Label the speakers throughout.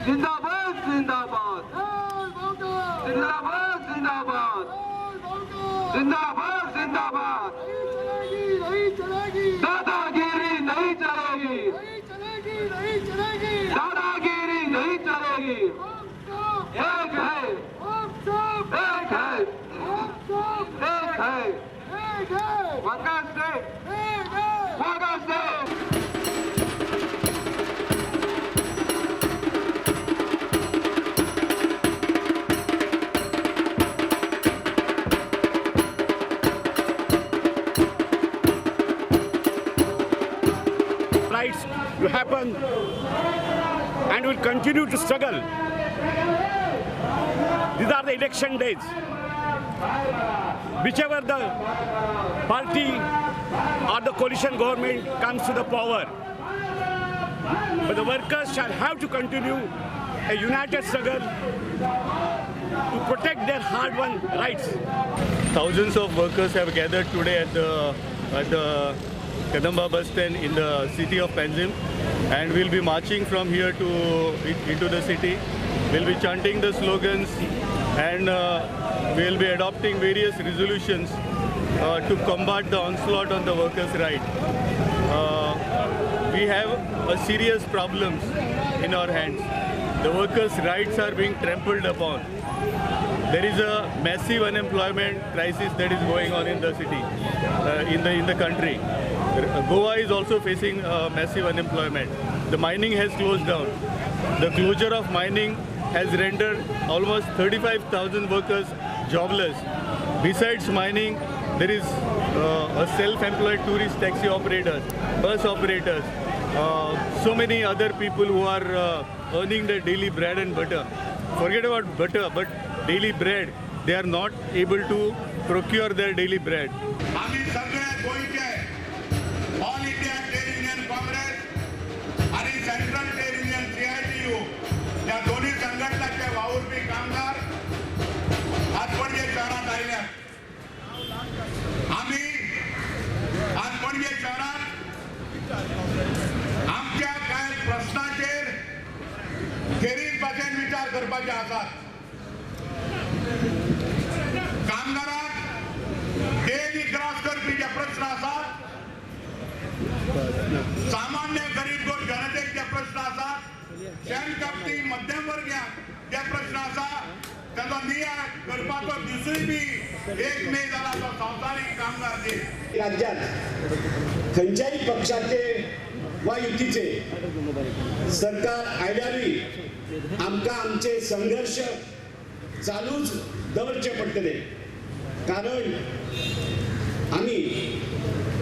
Speaker 1: जिंदाबाद जिंदाबाद जिंदाबाद जिंदाबाद जिंदाबाद जिंदाबाद दादागिरी नहीं चलेगी दादागिरी नहीं चलेगी एक है एक है एक है workers day workers day
Speaker 2: to happen and will continue to struggle. These are the election days. Whichever the party or the coalition government comes to the power, but the workers shall have to continue a united struggle to protect their hard-won rights.
Speaker 3: Thousands of workers have gathered today at the Kadamba bus stand in the city of Panjim, and we'll be marching from here into the city. We'll be chanting the slogans, and we'll be adopting various resolutions to combat the onslaught on the workers' right. We have a serious problems in our hands. The workers' rights are being trampled upon. There is a massive unemployment crisis that is going on in the city, in the country. Goa is also facing massive unemployment. The mining has closed down. The closure of mining has rendered almost 35,000 workers jobless. Besides mining, there is a self-employed tourist taxi operators, bus operators, so many other people who are earning their daily bread and butter. Forget about butter, but daily bread, they are not able to procure their daily bread.
Speaker 4: आम्ही सगळे गोयचे all India trade union Congress आणि central trade union CITU या दोन्ही संघटनांचे वावुरपी कामगार आज पणजे शहरात आयल्यात. आम्ही आज पणजे शहरात आमच्या काय प्रश्नाचेर खेरीज भाशेन विचार करपाचे आसात. कामगारांक डेली क्रॉस करपी जे प्रश्न आसात, सामान्य गरीब गोर जनतेक जे प्रश्न आसात, शेण कापती मध्यम वर्गाक जे प्रश्न आसा ताचो नियाळ करपाचो दिसूय बी 1 मे जाला तो संवसारीक कामगार दीस.
Speaker 5: राज्यात खंयच्याय पक्षाचे वा युतीचे सरकार आयल्यारूय आमकां आमचे संघर्ष चालूच दवरचे पडटले. कारण आम्ही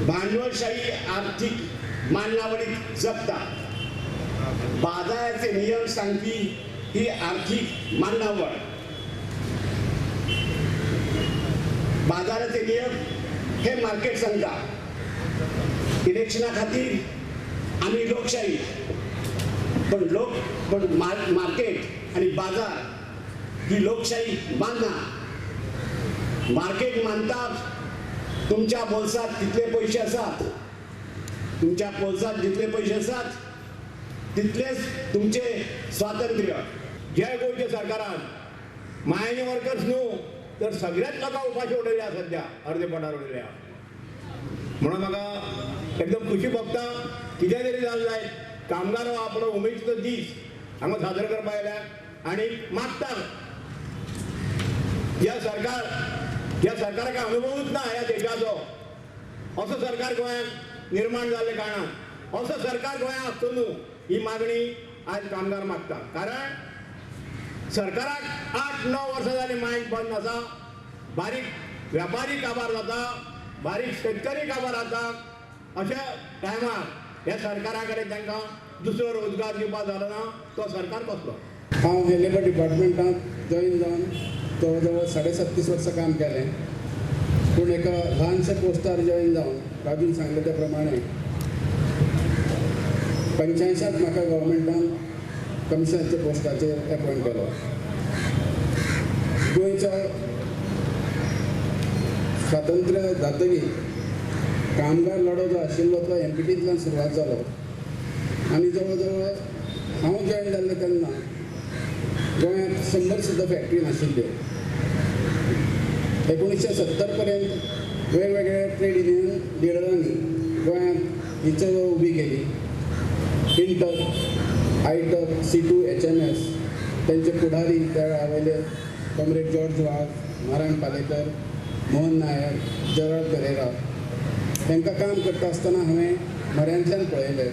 Speaker 5: भांडवलशाही आर्थिक मांडावळीत जगता. बाजाराचे नियम सांगपी ही आर्थिक मांडावळ. बाजाराचे नियम हे मार्केट सांगता. इलेक्शना खातीर आम्ही लोकशाही, पण मार्केट आणि बाजार ही लोकशाही मानना. मार्केट मानता तुमच्या बोल्सात कितले पैसे आसात, तुमच्या बोल्सात जितले पैसे आसात तितलेच तुमचे स्वातंत्र्य. जे गोयच्या सरकारान मायनी वर्कर्स न्हू तर सगळ्याच लोकांक उपाशी उडयल्या सध्या, अर्दे पोटार उडयल्या. म्हणून म्हाका एकदम खुशी भोगता. कितें तरी जालें जायत कामगार हो आपलो उमेदीचो दीस हांगा साजरो करपाक आयल्यात आनी मागता ह्या सरकाराक अनुभवूच ना ह्या देशाचो. असो सरकार गोंयांत निर्माण जाल्ले कारणान असो सरकार गोंयांत आसतलो ही मागणी आज कामगार मागता. कारण सरकाराक 8-9 वर्सां जाली मायन बंद आसा. बारीक व्यापारी काबार जाता, बारीक शेतकरी काबार जाता. अशा टायमार ह्या सरकारा कडेन तांकां दुसरो रोजगार दिवपाक जालो ना. तो सरकार कसलो.
Speaker 6: हांव लेबर डिपार्टमेंटांत जॉईन जावन जवळ 37 वर्सां काम केलें. पूण एका ल्हानशा पोस्टार जॉईन जावन राजून सांगले त्या प्रमाणे 85 म्हाका गव्हर्मेंटान कमिशनरच्या पोस्टाचेर अपॉयंट केलो. गोंयचो स्वातंत्र्य जातकीर कामगार लढो जो आशिल्लो तो MPTंतल्यान सुरवात जालो. आनी जवळ जवळ हांव जॉईन जाल्ले तेन्ना 100 सुद्धा फॅक्टरी नाशिल्ल्यो. 1970 पर्यंत वेगवेगळ्या ट्रेड युनियन लिडरांनी गोंयांत ही चळवळ उबी केली. इंटक, आयटक, C2, HMS त्यांचे पुढारी त्या वेळावयले कॉम्रेड जॉर्ज वाघ, नारायण पालेकर, मोहन नायर, जराल्ड पेरेरा तांकां काम करता आसतना हांवें म्हऱ्यांतल्यान पळयलें.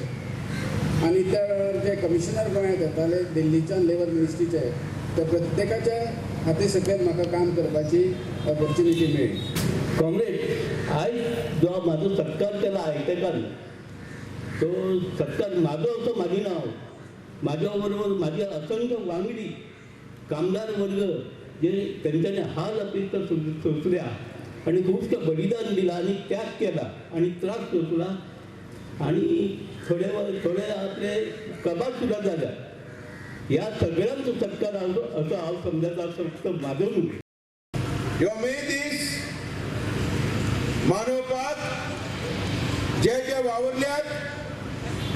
Speaker 6: आनी त्या वेळार जे कमिशनर गोंयांत येताले दिल्लीच्यान लेबर मिनिस्ट्रीचे, त्या प्रत्येकाच्या हाती सकयल म्हाका काम करपाची ऑपॉर्च्युनिटी मेळ्ळी.
Speaker 7: कॉम्रेड, आयज जो म्हाजो सत्कार केला आयटेकान, तो सत्कार म्हाजो असो मागिना हांव. म्हाज्या बरोबर म्हाजे असंख्य वांगडी कामदार वर्ग जे तेंच्यांनी हाल अपेक्षा सोंसल्या आनी खुबशें बलिदान दिलां आनी त्याग केला आनी त्रास सोंसला आनी थोडे आपले कबाड सुद्धा झाल्या. ह्या सगळ्यांचो सत्कार असो हांव समजता फक्त म्हाजो न्हू.
Speaker 4: ह्यो मे दीस मनोवपाक जे जे वावुरल्यात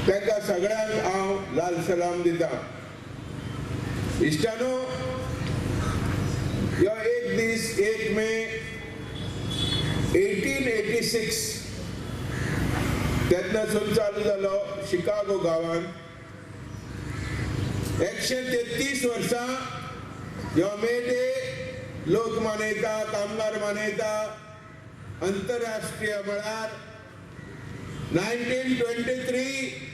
Speaker 4: तांकां सगळ्यांक हांव लाल सलाम दिता. इश्टानो, ह्यो एक दीस 1 मे 1886 तेन्नासून चालू जालो शिकागो गांवांत. 133 वर्सां ह्यो मे डे लोक मनयता, कामगार मनयता. आंतरराष्ट्रीय म्हळ्यार 1923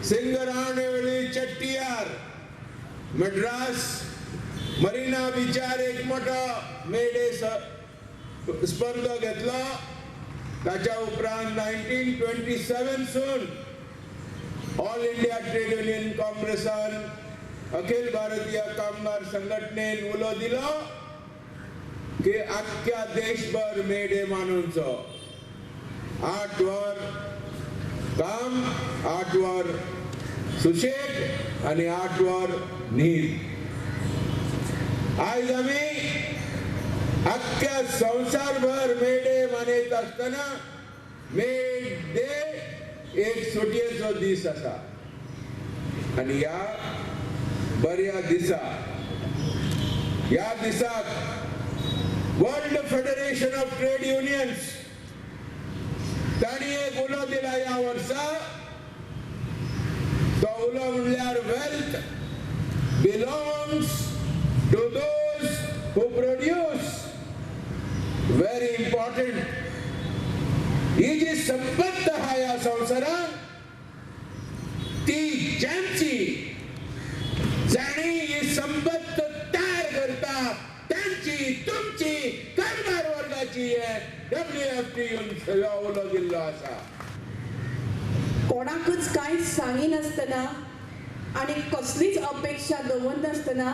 Speaker 4: सिंगरावनेवळी चेट्टियार मद्रास मरीना बीचार एक मोठो मे डे स्पर्ध घेतलो. ताच्या उपरांत 1927 सून ऑल इंडिया ट्रेड युनियन काँग्रेसान अखिल भारतीय कामगार संघटनेन उलो दिलो की आख्ख्या देशभर मे डे मानूचो. 8 वर काम, 8 वर सुशेग आनी 8 वर न्हीद. आयज आमी अख्ख्या संवसारभर मे डे मनयत आसतना मे डे एक सुटयेचो दीस आसा. आनी ह्या बऱ्या दिसाक world federation of trade unions ताणी एक उलो दिला ह्या वर्सा. तो उलो म्हणल्यार wealth belongs to those who produce. Very important. ही जी संपत्त आहा ह्या संवसारान ती ज्यांची, जाणी ही संपत्त तयार करता त्यांची, तुमची, कामगार वर्गाची WFT उलो दिल्लो आसा.
Speaker 8: कोणाकच कांयच सांगिनासतना आनी कसलीच अपेक्षा दवरनासतना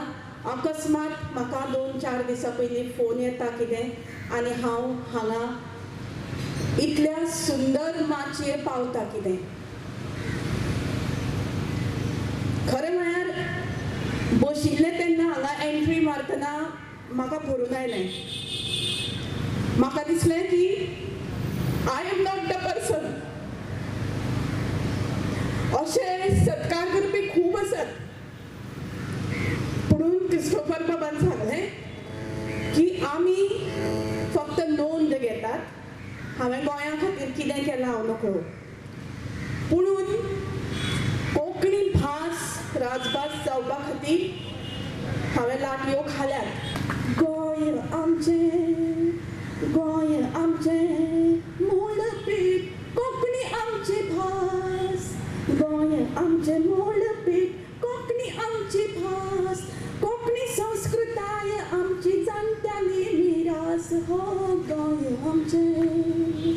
Speaker 8: अकस्मात म्हाका 2-4 दिसां पयलीं फोन येता कितें आनी हांव हांगा इतल्या सुंदर माचयेर पावता कितें. खरें म्हळ्यार बशिल्लें तेन्ना हांगा एंट्री मारतना म्हाका भरून आयलें. म्हाका दिसलें की I am not the person. अशे सत्कार करपी खूब आसात, पुणून क्रिस्टोफर बाबान सांगलें की आमी फक्त नोंद घेतात. हांवें गोंया खातीर कितें केलां हांव नकळो, पुणून कोंकणी भास राजभास जावपा खातीर हांवें लाटयो खाल्यात. गोंय आमचें, गोंय आमचें मूळ पीठ, कोंकणी आमची भास. गोंय आमचें मूळ पीठ, कोंकणी आमची भास. कोंकणी संस्कृताय आमची जाणट्यांनी मिरास. हो गोंय आमचें.